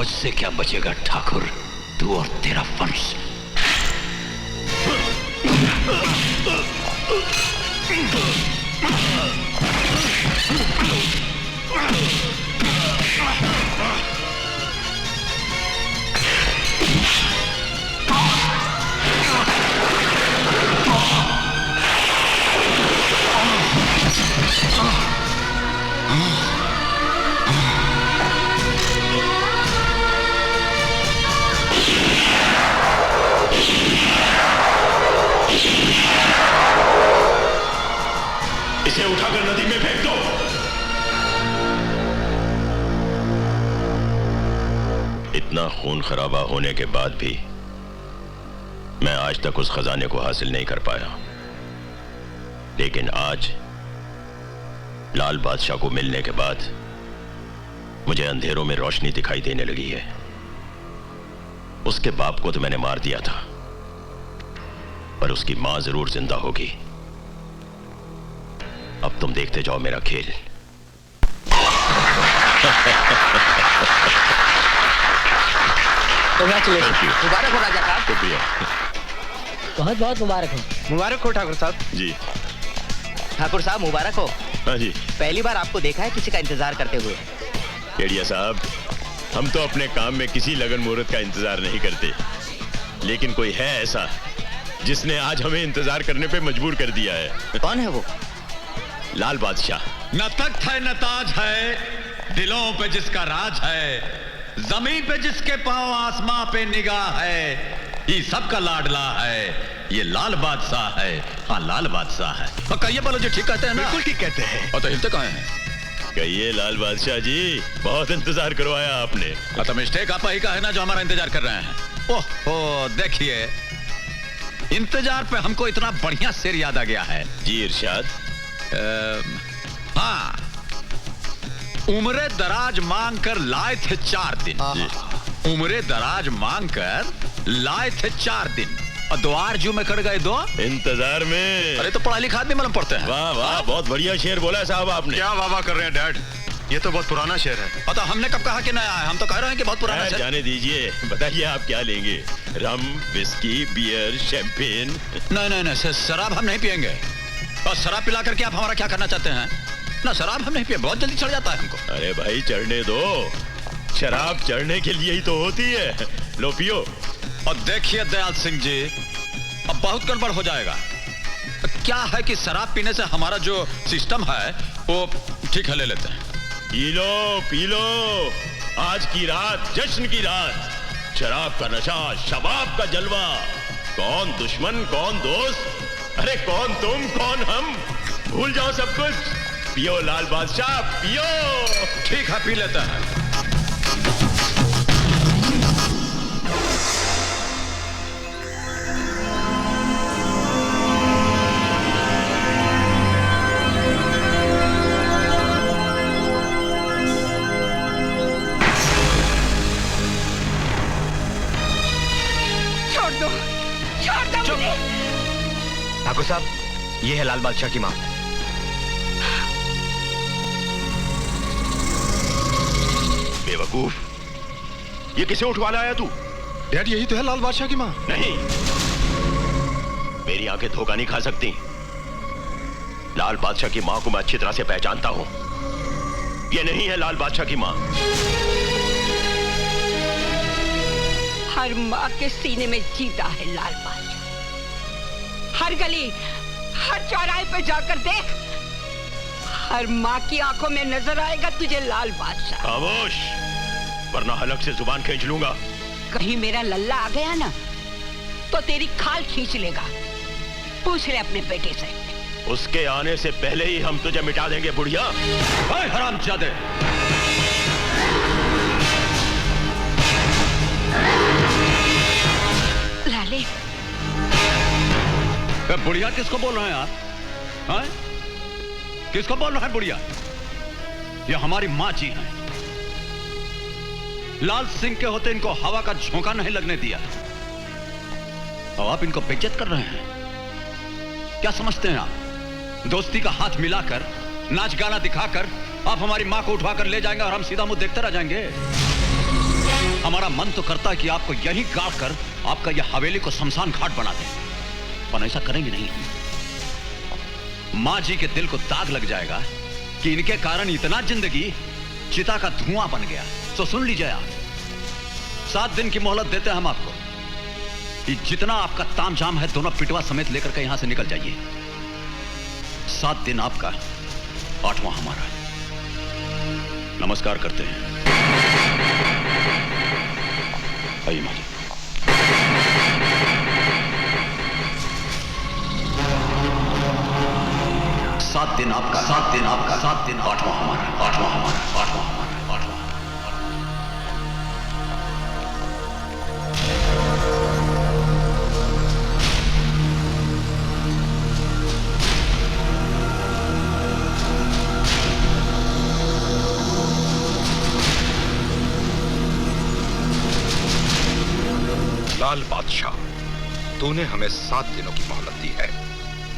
मुझसे क्या बचेगा ठाकुर, तू और तेरा वंश। इसे उठाकर नदी में फेंक दो। इतना खून खराबा होने के बाद भी मैं आज तक उस खजाने को हासिल नहीं कर पाया, लेकिन आज लाल बादशाह को मिलने के बाद मुझे अंधेरों में रोशनी दिखाई देने लगी है। उसके बाप को तो मैंने मार दिया था, पर उसकी मां जरूर जिंदा होगी। अब तुम देखते जाओ मेरा खेल। मुबारक हो राजा साहब। शुक्रिया। बहुत बहुत मुबारक हो। मुबारक हो ठाकुर साहब। जी ठाकुर साहब मुबारक हो। हाँ जी। पहली बार आपको देखा है किसी का इंतजार करते हुए। केडिया साहब, हम तो अपने काम में किसी लगन मुहूर्त का इंतजार नहीं करते, लेकिन कोई है ऐसा जिसने आज हमें इंतजार करने पे मजबूर कर दिया है। कौन है वो? लाल बादशाह। न तख्त है न ताज है, दिलों पे जिसका राज है, जमीन पे जिसके पांव आसमां पे निगाह है, ये सबका लाडला है, ये लाल बादशाह है। हाँ लाल बादशाह है। और कहिए बोलो जी, ठीक कहते हैं ना? बिल्कुल ठीक कहते हैं। और तो हिलते कहाँ हैं? कहिए लाल बादशाह जी, बहुत इंतजार करवाया आपने। तो मिस्टेक आप ही का है ना जो हमारा इंतजार कर रहे हैं। ओहो देखिए, इंतजार पे हमको इतना बढ़िया शेर याद आ गया है। जी इरशाद। हाँ, उम्रे दराज मांग कर लाए थे 4 दिन। उम्रे दराज मांग कर लाए थे 4 दिन, और द्वार जू में कट गए 2 इंतजार में। अरे तो पढ़ा लिखा आदमी मालूम पड़ते हैं। वाह वाह, बहुत बढ़िया शेर बोला है साहब आपने। क्या वाह वाह कर रहे हैं डैड, ये तो बहुत पुराना शेर है। और तो हमने कब कहा कि नया है? हम तो कह रहे हैं कि बहुत पुराना शेर। जाने दीजिए, बताइए आप क्या लेंगे? रम, विस्की, बियर, शैंपेन? नहीं नहीं नहीं, शराब हम नहीं पियेंगे। और शराब पिला करके आप हमारा क्या करना चाहते हैं? ना शराब हम नहीं पिए, बहुत जल्दी चढ़ जाता है हमको। अरे भाई चढ़ने दो, शराब चढ़ने के लिए ही तो होती है। लो पियो। और देखिए दयाल सिंह जी, अब बहुत गड़बड़ हो जाएगा। क्या है कि शराब पीने से हमारा जो सिस्टम है वो ठीक है, ले लेते हैं। पी लो पी लो, आज की रात जश्न की रात, शराब का नशा, शबाब का जलवा। कौन दुश्मन कौन दोस्त, अरे कौन तुम कौन हम, भूल जाओ सब कुछ। पियो लाल बादशाह पियो। ठीक है, पी लेते हैं। छोड़ दो मुझे। ठाकुर साहब, ये है लाल बादशाह की माँ। बेवकूफ, ये किसे उठवा लाया तू? डैड यही तो है लाल बादशाह की माँ। नहीं, मेरी आंखें धोखा नहीं खा सकती। लाल बादशाह की मां को मैं अच्छी तरह से पहचानता हूं। ये नहीं है लाल बादशाह की मां। हर माँ के सीने में जीता है लाल बादशाह। हर गली, हर चौराहे पे जाकर देख, हर माँ की आंखों में नजर आएगा तुझे लाल बादशाह। खामोश, वरना हलक से जुबान खींच लूंगा। कहीं मेरा लल्ला आ गया ना तो तेरी खाल खींच लेगा। पूछ ले अपने बेटे से। उसके आने से पहले ही हम तुझे मिटा देंगे बुढ़िया। हरामजादे, लाले, बुढ़िया किसको बोल रहे हैं आप? हाँ? किसको बोल रहे हैं बुढ़िया? ये हमारी माँ जी हैं। लाल सिंह के होते इनको हवा का झोंका नहीं लगने दिया, और आप इनको बेइज्जत कर रहे हैं। क्या समझते हैं आप? दोस्ती का हाथ मिलाकर, नाच गाना दिखाकर आप हमारी माँ को उठवाकर ले जाएंगे और हम सीधा मुंह देखते रह जाएंगे? हमारा मन तो करता है कि आपको यहीं गाड़ कर आपका यह हवेली को शमशान घाट बना दें, पर ऐसा करेंगे नहीं। मां जी के दिल को दाग लग जाएगा कि इनके कारण इतना जिंदगी चिता का धुआं बन गया। तो सुन लीजिए आप, 7 दिन की मोहलत देते हैं हम आपको कि जितना आपका तामझाम है दोनों पिटवा समेत लेकर के यहां से निकल जाइए। 7 दिन आपका, 8वां हमारा। नमस्कार करते हैं। आइए मां जी। 7 दिन आपका, 7 दिन आपका, 7 दिन, 8वां हमारा, 8वां हमारा, 8वां हमारा, 8वां। लाल बादशाह, तूने हमें 7 दिनों की मोहलत दी है,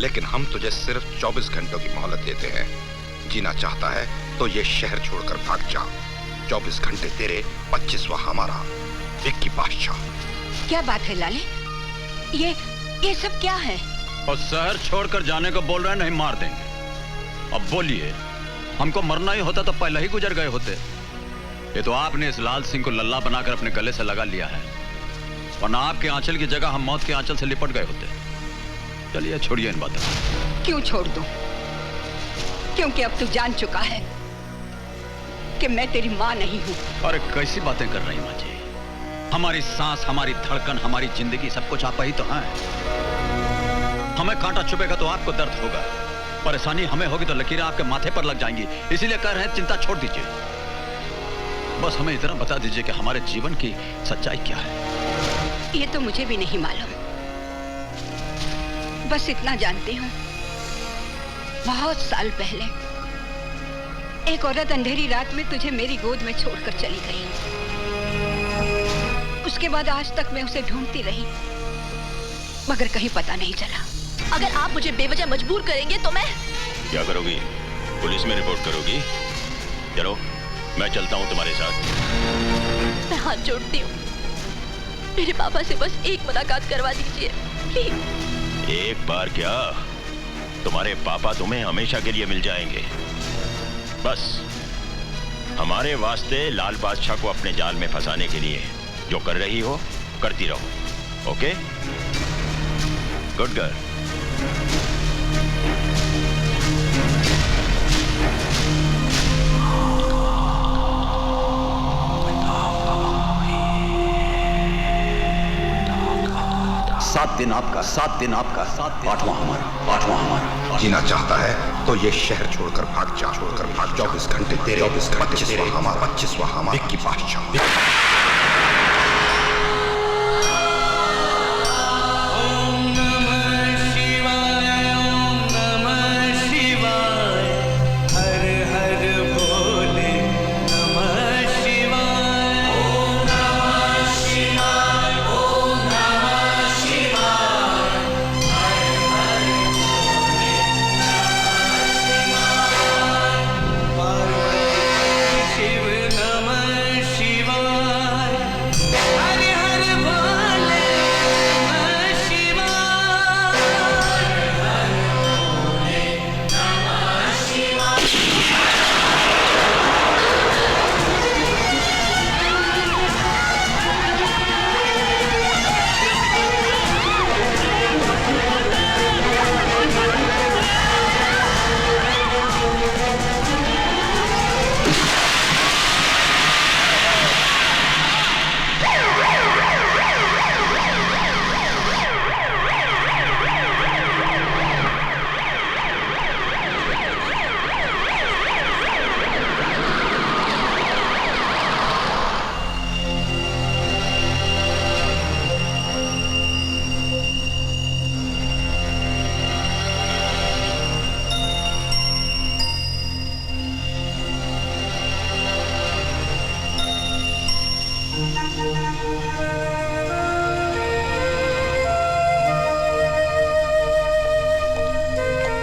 लेकिन हम तुझे सिर्फ 24 घंटों की मोहलत देते हैं। जीना चाहता है तो ये शहर छोड़कर भाग जा। 24 घंटे तेरे, 25वां हमारा। विक्की बादशाह। क्या बात है लाले? ये सब क्या है? और शहर छोड़कर जाने को बोल रहे हैं, नहीं मार देंगे। अब बोलिए, हमको मरना ही होता तो पहले ही गुजर गए होते। ये तो आपने इस लाल सिंह को लल्ला बनाकर अपने गले से लगा लिया है, वरना आपके आंचल की जगह हम मौत के आंचल से लिपट गए होते। चलिए छोड़िए इन बातों को। क्यों छोड़ दूं? क्योंकि अब तू जान चुका है कि मैं तेरी मां नहीं हूं। अरे कैसी बातें कर रही मां जी? हमारी सांस, हमारी धड़कन, हमारी जिंदगी, सब कुछ आप ही तो हैं। हमें कांटा चुभेगा तो आपको दर्द होगा, परेशानी हमें होगी तो लकीरें आपके माथे पर लग जाएंगी। इसीलिए कह रहे हैं चिंता छोड़ दीजिए। बस हमें इतना बता दीजिए कि हमारे जीवन की सच्चाई क्या है। ये तो मुझे भी नहीं मालूम, बस इतना जानती हूँ, बहुत साल पहले एक औरत अंधेरी रात में तुझे मेरी गोद में छोड़कर चली गई। उसके बाद आज तक मैं उसे ढूंढती रही, मगर कहीं पता नहीं चला। अगर आप मुझे बेवजह मजबूर करेंगे तो मैं... क्या करोगी? पुलिस में रिपोर्ट करोगी? चलो, मैं चलता हूँ तुम्हारे साथ। मैं हाथ जोड़ती हूँ, मेरे पापा से बस एक मुलाकात करवा दीजिए, प्लीज। एक बार क्या, तुम्हारे पापा तुम्हें हमेशा के लिए मिल जाएंगे। बस हमारे वास्ते लाल बादशाह को अपने जाल में फंसाने के लिए जो कर रही हो करती रहो। ओके? Good girl. सात दिन आपका, 7 दिन आपका, 8वां हमारा, 8वां हमारा। जीना चाहता है तो ये शहर छोड़कर भाग जा, छोड़कर भाग। 24 घंटे तेरे, 25वां हमारा, 25वां हमारा। विक्की बादशाह।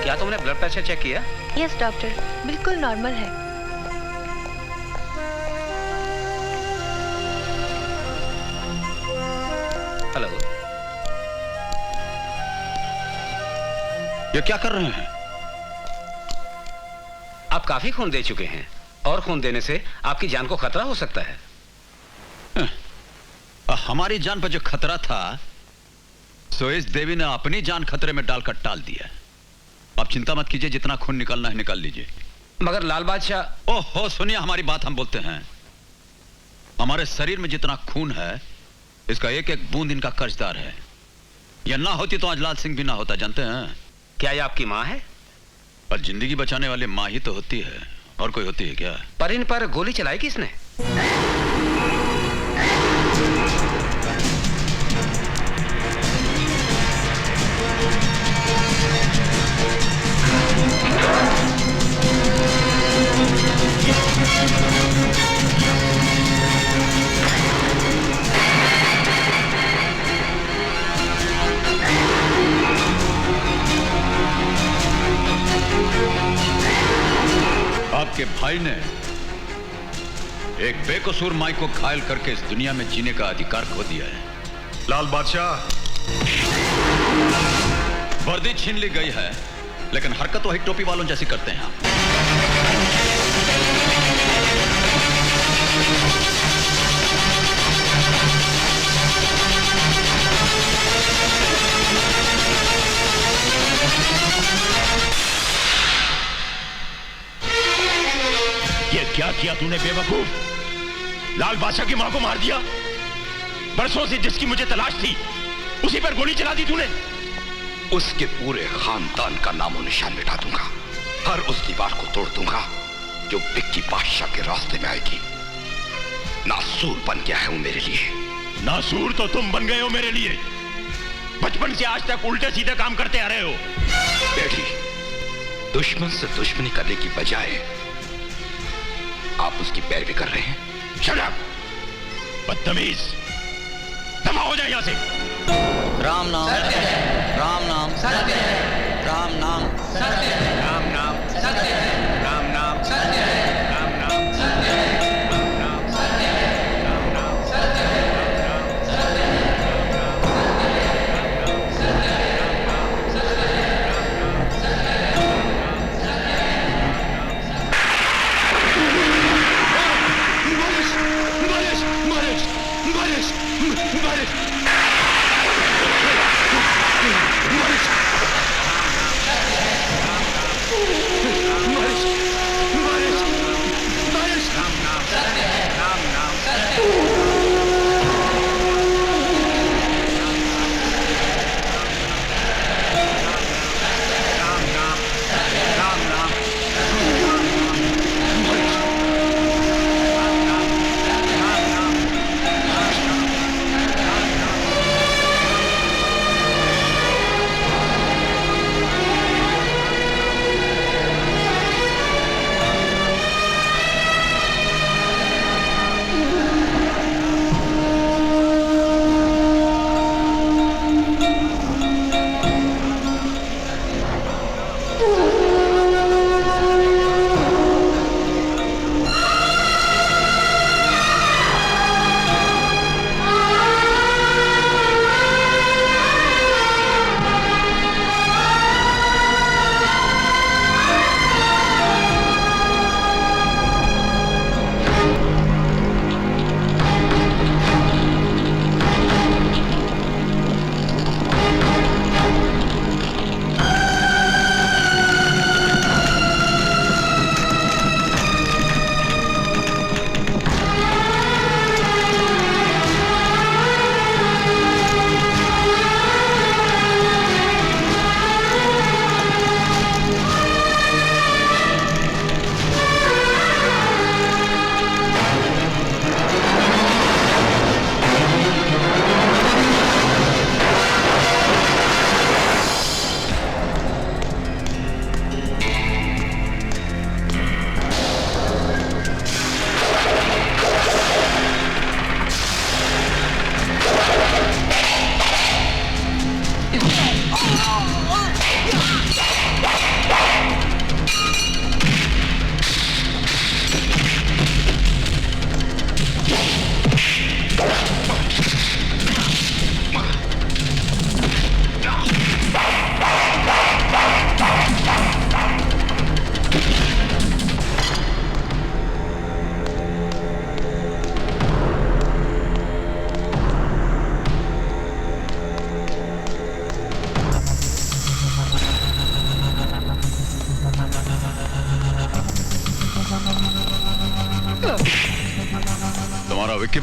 क्या तुमने ब्लड प्रेशर चेक किया? यस डॉक्टर, बिल्कुल नॉर्मल है। हेलो। ये क्या कर रहे हैं? आप काफी खून दे चुके हैं और खून देने से आपकी जान को खतरा हो सकता है। हमारी जान पर जो खतरा था सो इस देवी ने अपनी जान खतरे में डालकर टाल दिया। आप चिंता मत कीजिए, जितना खून निकालना है निकाल लीजिए। मगर लाल बादशाह। ओहो सुनिए, हमारी बात हम बोलते हैं। हमारे शरीर में जितना खून है इसका एक एक बूंद इनका कर्जदार है। यह ना होती तो आज लाल सिंह भी ना होता, जानते हैं? क्या ये आपकी माँ है? पर जिंदगी बचाने वाली माँ ही तो होती है, और कोई होती है क्या? पर इन पर गोली चलाई किसने? आपके भाई ने एक बेकसूर माई को घायल करके इस दुनिया में जीने का अधिकार खो दिया है। लाल बादशाह, वर्दी छीन ली गई है लेकिन हरकत वही टोपी वालों जैसी करते हैं आप। ये क्या किया तूने बेवकूफ? लाल बादशाह की मां को मार दिया। बरसों से जिसकी मुझे तलाश थी उसी पर गोली चला दी तूने। उसके पूरे खानदान का नामो निशान मिटा दूंगा। हर उस दीवार को तोड़ दूंगा जो विक्की बादशाह के रास्ते में आएगी। नासूर बन गया है वो मेरे लिए। नासूर तो तुम बन गए हो मेरे लिए। बचपन से आज तक उल्टे सीधे काम करते आ रहे हो। बेटी, दुश्मन से दुश्मनी करने की बजाय आप उसकी पैरवी कर रहे हैं। शट अप, बदतमीज। दफा हो जाए यहां से। राम नाम सत्य है, राम नाम सत्य है, राम नाम सत्य है, राम नाम सत्य है, राम नाम सत्य है, राम नाम सत्य है, राम नाम सत्य है, राम नाम सत्य है, सत्य है,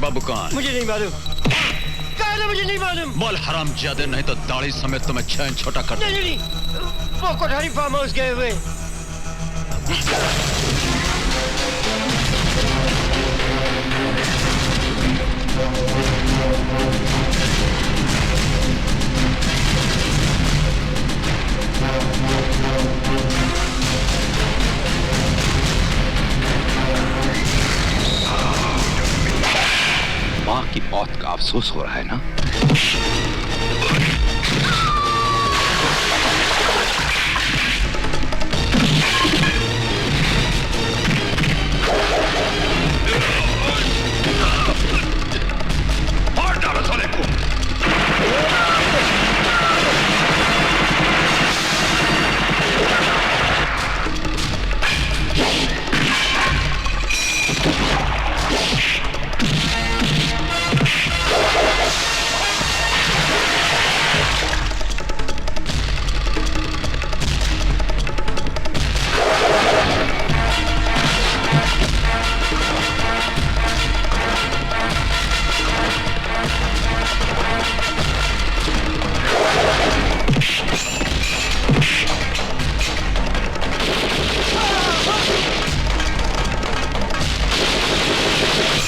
बाबू कहाँ है? मुझे नहीं मालूम। मुझे नहीं मालूम। बोल हराम ज्यादा, नहीं तो दाढ़ी समेत तुम्हें छह इंच छोटा कर नहीं, नहीं, वो कोठारी फार्म हाउस गए हुए। माँ की मौत का अफसोस हो रहा है ना?